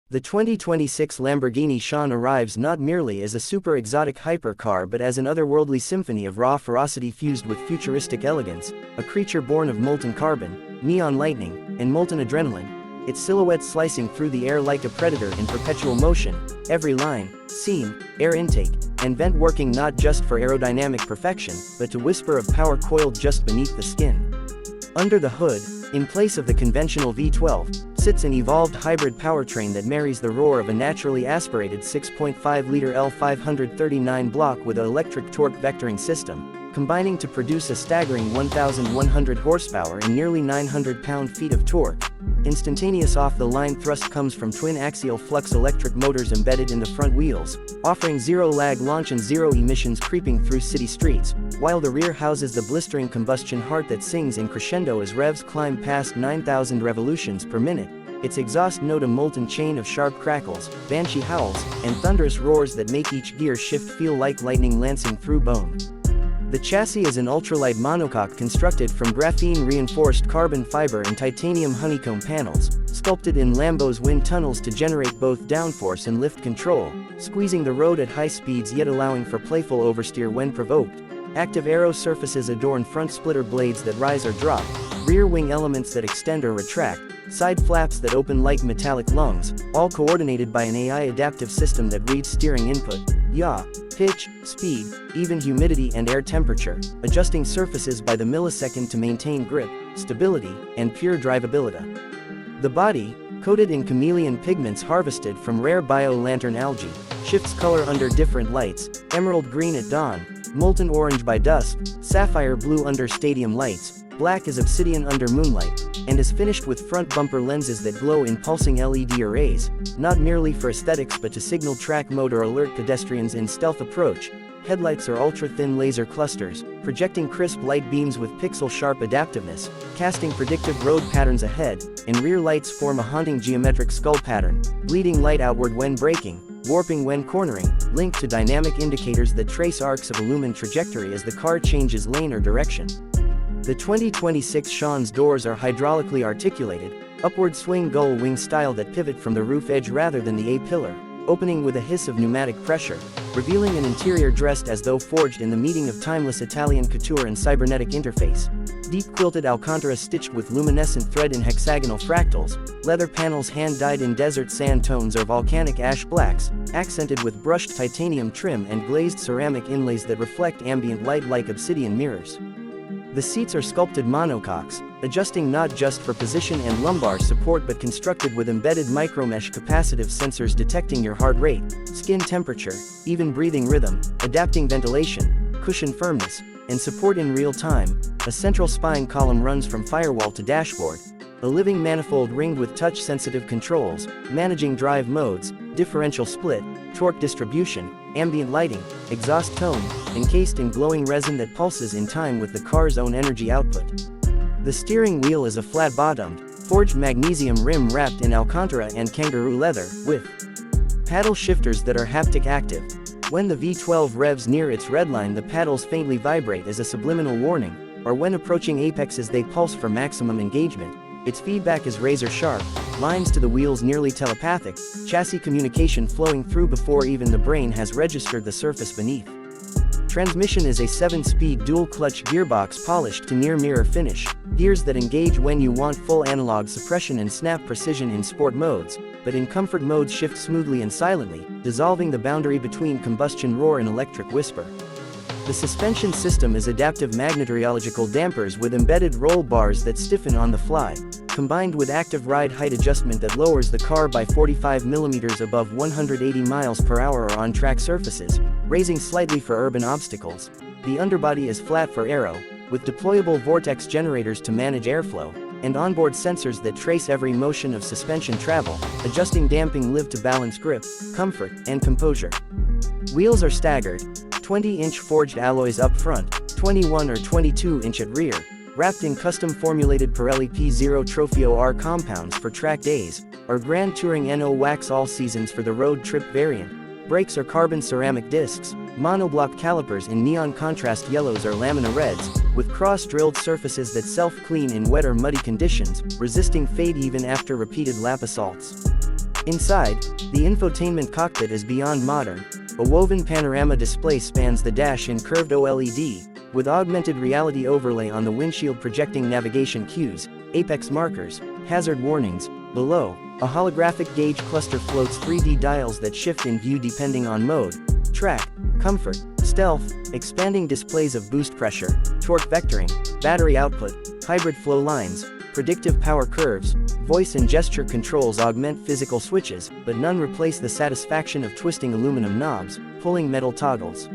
The 2026 Lamborghini Sian arrives not merely as a super exotic hypercar but as an otherworldly symphony of raw ferocity fused with futuristic elegance, a creature born of molten carbon, neon lightning, and molten adrenaline, its silhouette slicing through the air like a predator in perpetual motion, every line, seam, air intake, and vent working not just for aerodynamic perfection, but to whisper of power coiled just beneath the skin. Under the hood, in place of the conventional V12, sits an evolved hybrid powertrain that marries the roar of a naturally aspirated 6.5-liter L539 block with an electric torque vectoring system, combining to produce a staggering 1,100 horsepower and nearly 900 pound-feet of torque. Instantaneous off-the-line thrust comes from twin-axial flux electric motors embedded in the front wheels, offering zero-lag launch and zero emissions creeping through city streets, while the rear houses the blistering combustion heart that sings in crescendo as revs climb past 9,000 revolutions per minute, its exhaust note a molten chain of sharp crackles, banshee howls, and thunderous roars that make each gear shift feel like lightning lancing through bone. The chassis is an ultralight monocoque constructed from graphene-reinforced carbon fiber and titanium honeycomb panels, sculpted in Lambo's wind tunnels to generate both downforce and lift control, squeezing the road at high speeds yet allowing for playful oversteer when provoked. Active aero surfaces adorn front splitter blades that rise or drop, rear wing elements that extend or retract, side flaps that open like metallic lungs, all coordinated by an AI adaptive system that reads steering input, yaw, pitch, speed, even humidity and air temperature, adjusting surfaces by the millisecond to maintain grip, stability, and pure drivability. The body, coated in chameleon pigments harvested from rare bio-lantern algae, shifts color under different lights, emerald green at dawn, molten orange by dusk, sapphire blue under stadium lights, black as obsidian under moonlight, and is finished with front bumper lenses that glow in pulsing LED arrays, not merely for aesthetics but to signal track mode or alert pedestrians in stealth approach. Headlights are ultra-thin laser clusters, projecting crisp light beams with pixel-sharp adaptiveness, casting predictive road patterns ahead, and rear lights form a haunting geometric skull pattern, bleeding light outward when braking, warping when cornering, linked to dynamic indicators that trace arcs of illumined trajectory as the car changes lane or direction. The 2026 Sian's doors are hydraulically articulated, upward swing gull wing style that pivot from the roof edge rather than the A-pillar, opening with a hiss of pneumatic pressure, revealing an interior dressed as though forged in the meeting of timeless Italian couture and cybernetic interface. Deep quilted Alcantara stitched with luminescent thread in hexagonal fractals, leather panels hand-dyed in desert sand tones or volcanic ash blacks, accented with brushed titanium trim and glazed ceramic inlays that reflect ambient light like obsidian mirrors. The seats are sculpted monocoques, adjusting not just for position and lumbar support but constructed with embedded micromesh capacitive sensors detecting your heart rate, skin temperature, even breathing rhythm, adapting ventilation, cushion firmness, and support in real time. A central spine column runs from firewall to dashboard, a living manifold ringed with touch-sensitive controls, managing drive modes, differential split, torque distribution, ambient lighting, exhaust tone, encased in glowing resin that pulses in time with the car's own energy output. The steering wheel is a flat-bottomed, forged magnesium rim wrapped in Alcantara and kangaroo leather, with paddle shifters that are haptic active. When the V12 revs near its redline, the paddles faintly vibrate as a subliminal warning, or when approaching apexes they pulse for maximum engagement. Its feedback is razor-sharp, lines to the wheels nearly telepathic, chassis communication flowing through before even the brain has registered the surface beneath. Transmission is a 7-speed dual-clutch gearbox polished to near-mirror finish, gears that engage when you want full analog suppression and snap precision in sport modes, but in comfort modes shift smoothly and silently, dissolving the boundary between combustion roar and electric whisper. The suspension system is adaptive magnetorological dampers with embedded roll bars that stiffen on the fly, combined with active ride height adjustment that lowers the car by 45 mm above 180 miles per hour or on track surfaces, raising slightly for urban obstacles. The underbody is flat for aero, with deployable vortex generators to manage airflow, and onboard sensors that trace every motion of suspension travel, adjusting damping live to balance grip, comfort, and composure. Wheels are staggered, 20-inch forged alloys up front, 21 or 22-inch at rear, wrapped in custom-formulated Pirelli P0 Trofeo R compounds for track days, or Grand Touring NO wax all seasons for the road trip variant. Brakes are carbon ceramic discs, monoblock calipers in neon contrast yellows or lamina reds, with cross-drilled surfaces that self-clean in wet or muddy conditions, resisting fade even after repeated lap assaults. Inside, the infotainment cockpit is beyond modern. A woven panorama display spans the dash in curved OLED, with augmented reality overlay on the windshield projecting navigation cues, apex markers, hazard warnings. Below, a holographic gauge cluster floats 3D dials that shift in view depending on mode, track, comfort, stealth, expanding displays of boost pressure, torque vectoring, battery output, hybrid flow lines, predictive power curves. Voice and gesture controls augment physical switches, but none replace the satisfaction of twisting aluminum knobs, pulling metal toggles.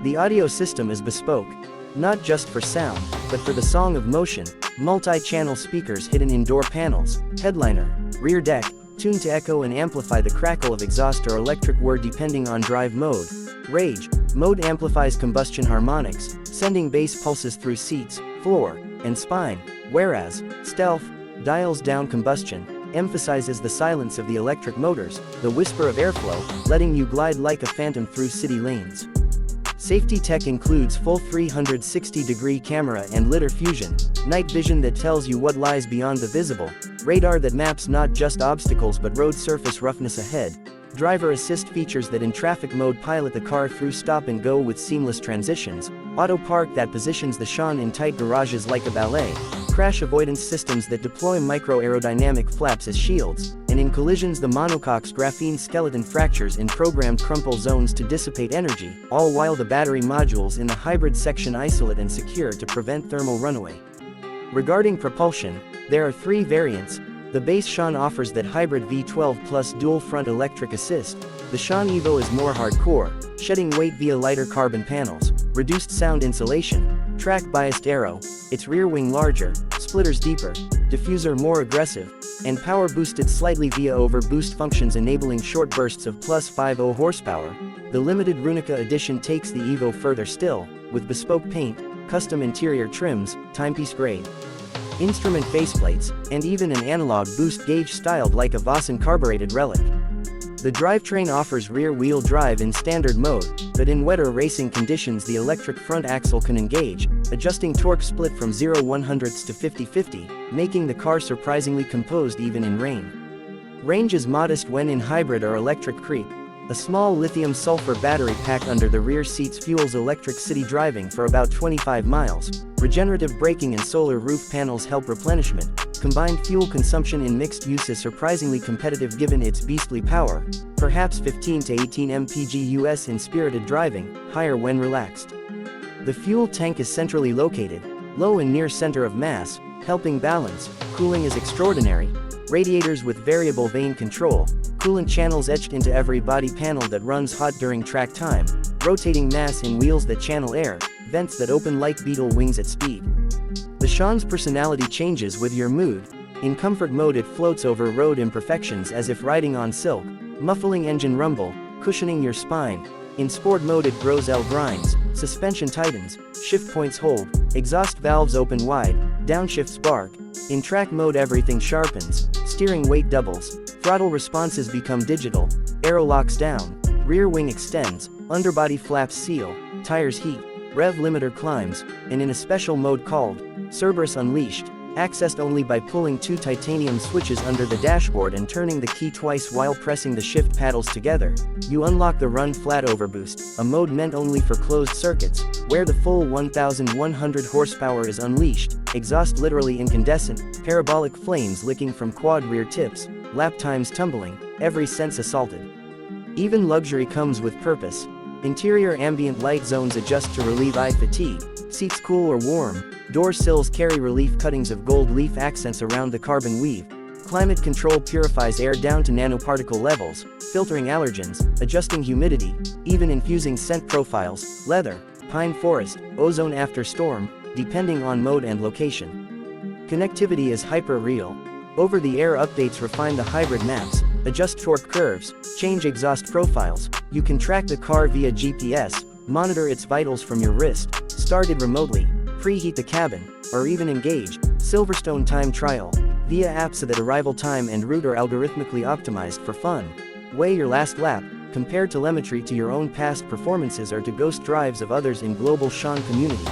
The audio system is bespoke, not just for sound, but for the song of motion. Multi-channel speakers hidden in door panels, headliner, rear deck, tuned to echo and amplify the crackle of exhaust or electric whir depending on drive mode. Rage mode amplifies combustion harmonics, sending bass pulses through seats, floor, and spine, whereas stealth dials down combustion, emphasizes the silence of the electric motors, the whisper of airflow, letting you glide like a phantom through city lanes. Safety tech includes full 360-degree camera and lidar fusion, night vision that tells you what lies beyond the visible, radar that maps not just obstacles but road surface roughness ahead, driver assist features that in traffic mode pilot the car through stop and go with seamless transitions, auto park that positions the Sian in tight garages like a ballet, crash avoidance systems that deploy micro-aerodynamic flaps as shields, and in collisions the monocoque's graphene skeleton fractures in programmed crumple zones to dissipate energy, all while the battery modules in the hybrid section isolate and secure to prevent thermal runaway. Regarding propulsion, there are 3 variants. The base Sian offers that hybrid V12 plus dual front electric assist. The Sian Evo is more hardcore, shedding weight via lighter carbon panels, reduced sound insulation, track-biased aero, its rear wing larger, splitters deeper, diffuser more aggressive, and power boosted slightly via overboost functions enabling short bursts of plus 50 horsepower. The limited Runica edition takes the Evo further still, with bespoke paint, custom interior trims, timepiece grade instrument faceplates, and even an analog boost gauge styled like a Vossen carbureted relic. The drivetrain offers rear-wheel drive in standard mode, but in wetter racing conditions the electric front axle can engage, adjusting torque split from 0-100 to 50-50, making the car surprisingly composed even in rain. Range is modest when in hybrid or electric creep. A small lithium-sulfur battery pack under the rear seats fuels electric city driving for about 25 miles. Regenerative braking and solar roof panels help replenishment. Combined fuel consumption in mixed use is surprisingly competitive given its beastly power, perhaps 15 to 18 mpg US in spirited driving, higher when relaxed. The fuel tank is centrally located, low and near center of mass, helping balance. Cooling is extraordinary. Radiators with variable vane control, coolant channels etched into every body panel that runs hot during track time, rotating mass in wheels that channel air, vents that open like beetle wings at speed. The Sian's personality changes with your mood. In comfort mode it floats over road imperfections as if riding on silk, muffling engine rumble, cushioning your spine. In sport mode it grows L grinds, suspension tightens, shift points hold, exhaust valves open wide, downshifts bark. In track mode everything sharpens, steering weight doubles, throttle responses become digital, aero locks down, rear wing extends, underbody flaps seal, tires heat, rev limiter climbs, and in a special mode called Cerberus Unleashed, accessed only by pulling 2 titanium switches under the dashboard and turning the key twice while pressing the shift paddles together, you unlock the Run Flat Overboost, a mode meant only for closed circuits, where the full 1100 horsepower is unleashed, exhaust literally incandescent, parabolic flames licking from quad rear tips, lap times tumbling, every sense assaulted. Even luxury comes with purpose. Interior ambient light zones adjust to relieve eye fatigue, seats cool or warm, door sills carry relief cuttings of gold leaf accents around the carbon weave, climate control purifies air down to nanoparticle levels, filtering allergens, adjusting humidity, even infusing scent profiles, leather, pine forest, ozone after storm, depending on mode and location. Connectivity is hyper-real. Over-the-air updates refine the hybrid maps, adjust torque curves, change exhaust profiles. You can track the car via GPS, monitor its vitals from your wrist, start it remotely, preheat the cabin, or even engage Silverstone time trial via apps so that arrival time and route are algorithmically optimized for fun. Weigh your last lap, compare telemetry to your own past performances or to ghost drives of others in global Sian community.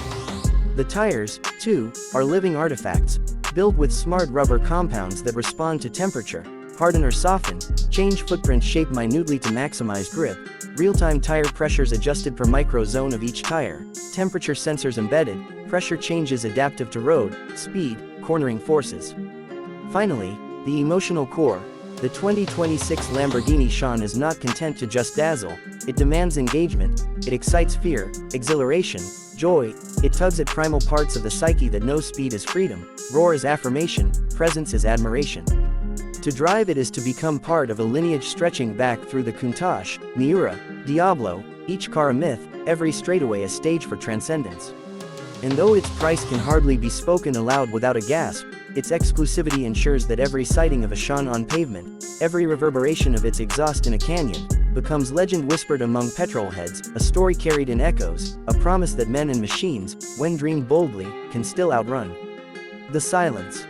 The tires, too, are living artifacts, built with smart rubber compounds that respond to temperature, harden or soften, change footprint shape minutely to maximize grip, real-time tire pressures adjusted per micro zone of each tire, temperature sensors embedded, pressure changes adaptive to road, speed, cornering forces. Finally, the emotional core. The 2026 Lamborghini Sian is not content to just dazzle, it demands engagement, it excites fear, exhilaration, joy, it tugs at primal parts of the psyche that know speed is freedom, roar is affirmation, presence is admiration. To drive it is to become part of a lineage stretching back through the Countach, Miura, Diablo, each car a myth, every straightaway a stage for transcendence. And though its price can hardly be spoken aloud without a gasp, its exclusivity ensures that every sighting of a Sian on pavement, every reverberation of its exhaust in a canyon, becomes legend whispered among petrolheads, a story carried in echoes, a promise that men and machines, when dreamed boldly, can still outrun the silence.